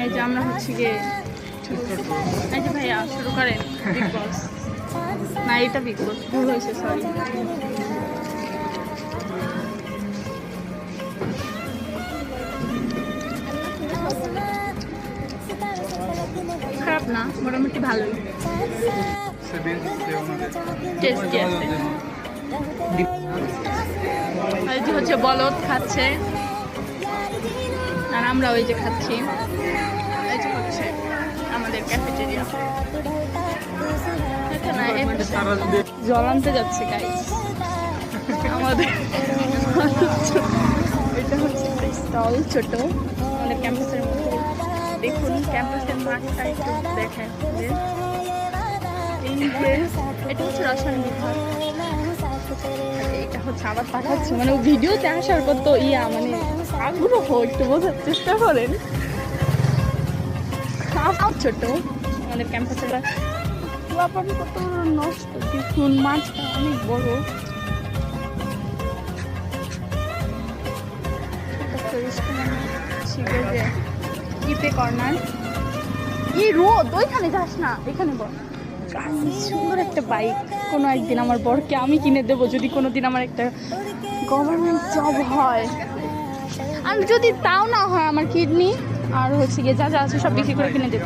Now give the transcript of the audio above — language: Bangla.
এই যে আমরা হচ্ছে গিয়ে এই যে ভাইয়া শুরু করেন বিগ বস। না এটা বিগ বস ভুল হয়েছে, সরি। খারাপ না, মোটামুটি ভালোই, টেস্টি আছে। এই যে হচ্ছে বলদ খাচ্ছে আর আমরা ওই যে খাচ্ছি। এই যে হচ্ছে আমাদের ক্যাফেটেরিয়া। জল আনতে যাচ্ছে গাইস আমাদের। এটা হচ্ছে একটা স্টল ছোট আমাদের ক্যাম্পাসের মধ্যে। দেখুন ক্যাম্পাসের মাঠটা একটু দেখেন। এই যে এটা হচ্ছে রসায়ন বিভাগ। এটা হচ্ছে আবার পাঠাচ্ছে, মানে ভিডিওতে আসার কত মানে আগ্রহ, একটু বোঝার চেষ্টা করেন। ছোট আমাদের ক্যাম্পাসের কত নষ্ট। দেখুন মাছটা অনেক বড়। ইপে কর্নার। এই রোদ, ওইখানে যাস না, এখানে বল। সুন্দর একটা বাইক কোনো একদিন আমার বরকে আমি কিনে দেবো, যদি কোনোদিন আমার একটা গভর্নমেন্ট জব হয়। আর যদি তাও না হয়, আমার কিডনি আর হচ্ছে গিয়ে যা যা আছে সব বিক্রি করে কিনে দেবো।